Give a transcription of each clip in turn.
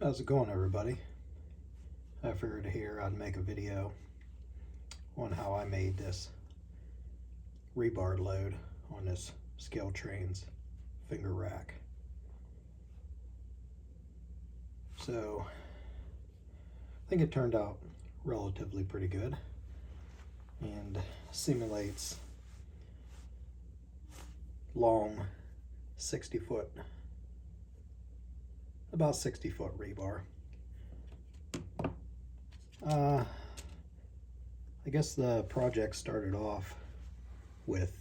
How's it going, everybody? I figured here I'd make a video on how I made this rebar load on this scale train's finger rack. So I think it turned out relatively pretty good and simulates long 60-foot, about 60-foot rebar. I guess the project started off with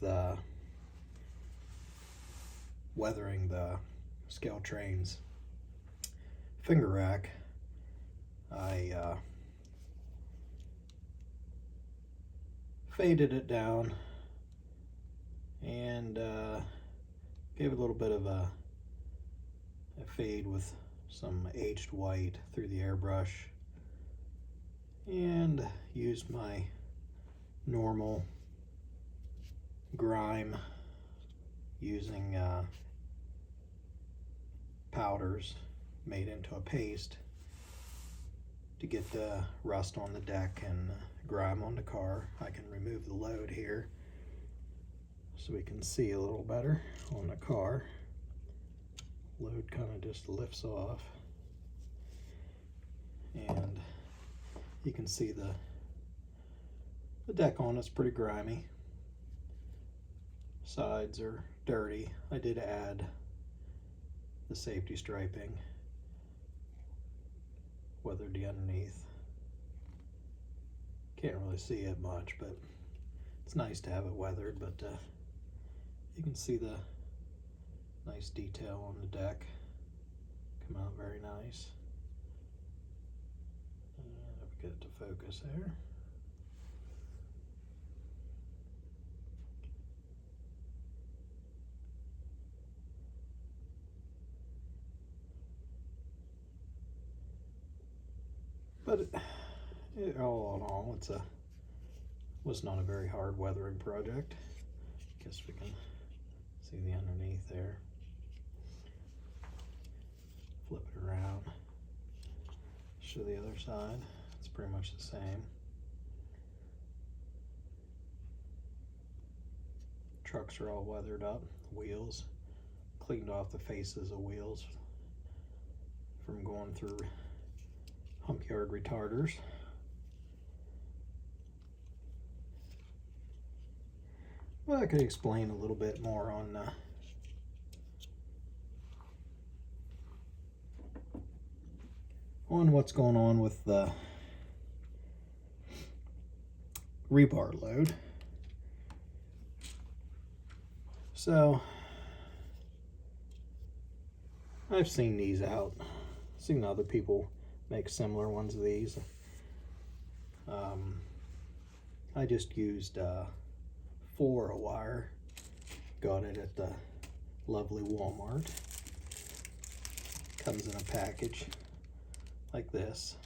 weathering the scale train's finger rack. I faded it down and gave it a little bit of a fade with some aged white through the airbrush, and used my normal grime using powders made into a paste to get the rust on the deck and grime on the car. I can remove the load here so we can see a little better on the car. Load kind of just lifts off, and you can see the deck on it's pretty grimy. Sides are dirty. I did add the safety striping, weathered the underneath. Can't really see it much, but it's nice to have it weathered. But you can see the nice detail on the deck. Come out very nice. And if we get it to focus there. But all in all, was not a very hard weathering project. Guess we can see the underneath there. Flip it around. Show the other side. It's pretty much the same. Trucks are all weathered up. Wheels, cleaned off the faces of wheels from going through hump yard retarders. Well, I could explain a little bit more on what's going on with the rebar load. So I've seen these out, seen other people make similar ones of these. I just used 4 wire. Got it at the lovely Walmart. Comes in a package like this.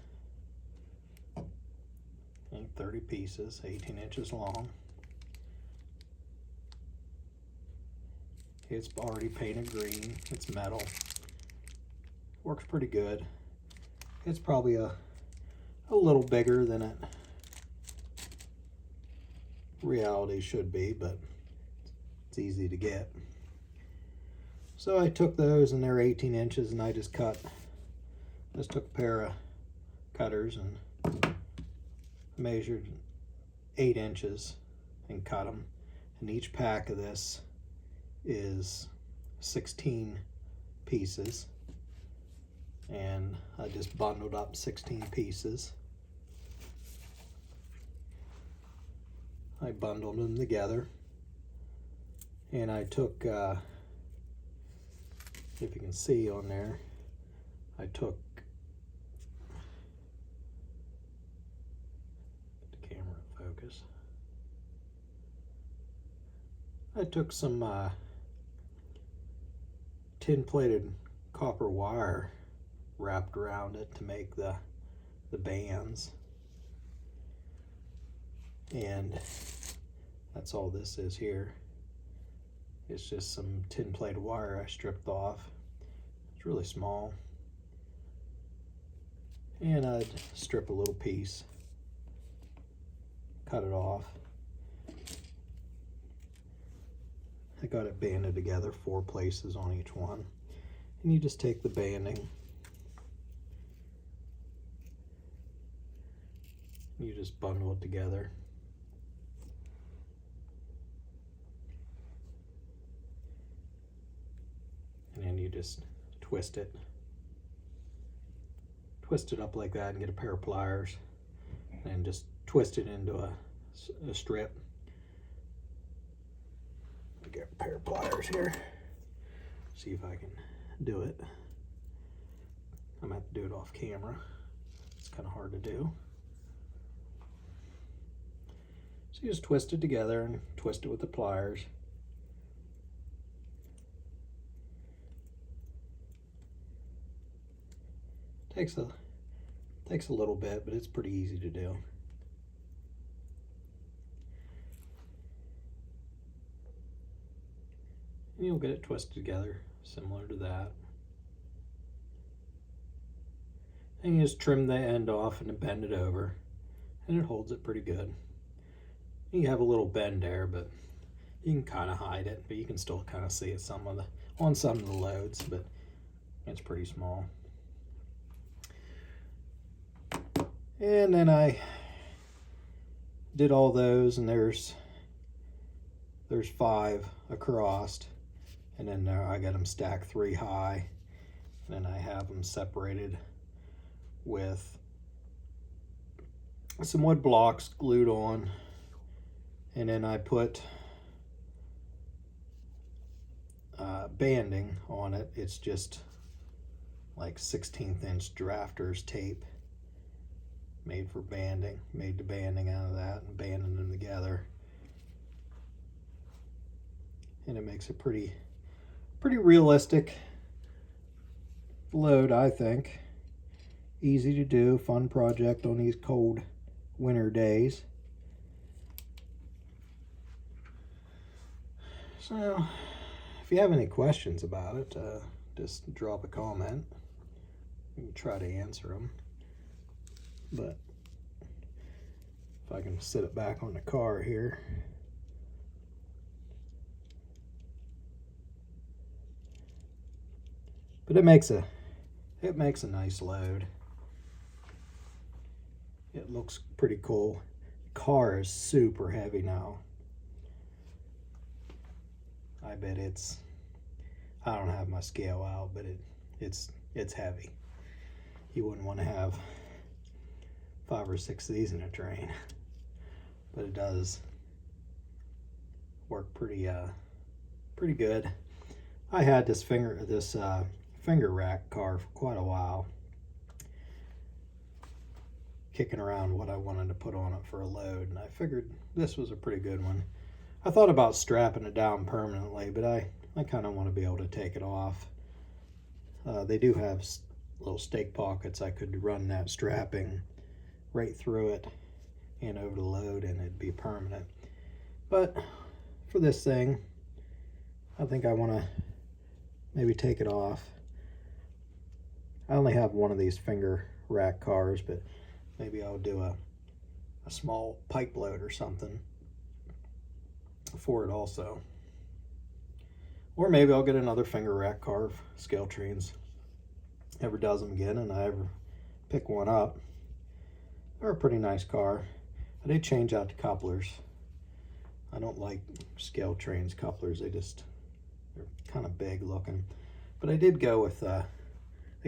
And 30 pieces, 18 inches long. It's already painted green. It's metal. Works pretty good. It's probably a little bigger than it reality should be, but it's easy to get. So I took those, and they're 18 inches, and I just took a pair of cutters and measured 8 inches and cut them. And each pack of this is 16 pieces. And I just bundled up 16 pieces. I bundled them together, and I took, if you can see on there, I took, get the camera in focus, I took some tin-plated copper wire, wrapped around it to make the bands, and that's all this is here. It's just some tin plate wire I stripped off. It's really small. And I'd strip a little piece, cut it off. I got it banded together, 4 places on each one. And you just take the banding, you just bundle it together. And then you just twist it up like that and get a pair of pliers and just twist it into a strip. I get a pair of pliers here. See if I can do it. I'm gonna have to do it off camera. It's kind of hard to do. So you just twist it together and twist it with the pliers. Takes a little bit, but it's pretty easy to do. And you'll get it twisted together, similar to that. And you just trim the end off and then bend it over, and it holds it pretty good. You have a little bend there, but you can kind of hide it, but you can still kind of see it on some of the loads, but it's pretty small. And then I did all those, and there's 5 across, and then there I got them stacked 3 high, and then I have them separated with some wood blocks glued on, and then I put banding on it. It's just like 16th inch drafters tape made for banding, made the banding out of that and banding them together. And it makes a pretty realistic load, I think. Easy to do, fun project on these cold winter days. So, if you have any questions about it, just drop a comment. We can try to answer them. But if I can sit it back on the car here. But it makes a nice load. It looks pretty cool. The car is super heavy now. I bet I don't have my scale out, but it's heavy. You wouldn't want to have 5 or 6 of these in a train, but it does work pretty good. I had this finger rack car for quite a while, kicking around what I wanted to put on it for a load, and I figured this was a pretty good one. I thought about strapping it down permanently, but I kind of want to be able to take it off. They do have little stake pockets. I could run that strapping right through it and over the load, and it'd be permanent. But for this thing, I think I want to maybe take it off. I only have one of these finger rack cars, but maybe I'll do a small pipe load or something for it also. Or maybe I'll get another finger rack car if Scale Trains ever does them again and I ever pick one up. They're a pretty nice car. I did change out the couplers. I don't like Scale Trains couplers. They're kind of big looking. But I did go with the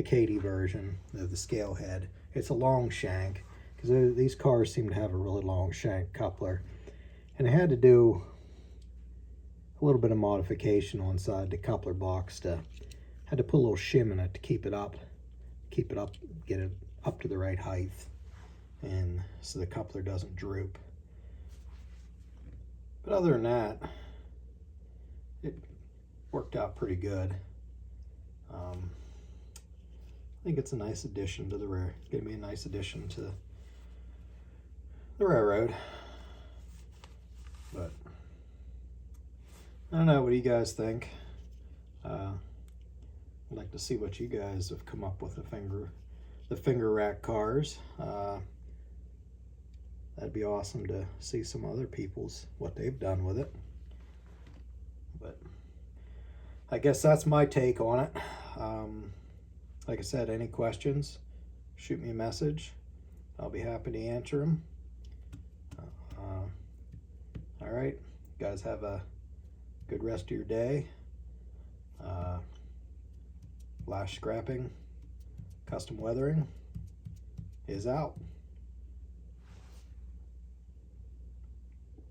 Katie version of the scale head. It's a long shank, because these cars seem to have a really long shank coupler. And I had to do a little bit of modification on side the coupler box. Had to put a little shim in it to keep it up, get it up to the right height, and so the coupler doesn't droop. But other than that, it worked out pretty good. I think it's a nice addition to the rear. It's gonna be a nice addition to the railroad. But I don't know, what do you guys think? I'd like to see what you guys have come up with a the finger rack cars. That'd be awesome to see some other people's, what they've done with it. But I guess that's my take on it. Like I said, any questions, shoot me a message. I'll be happy to answer them. All right, you guys have a good rest of your day. Lash Scrapping Custom Weathering is out.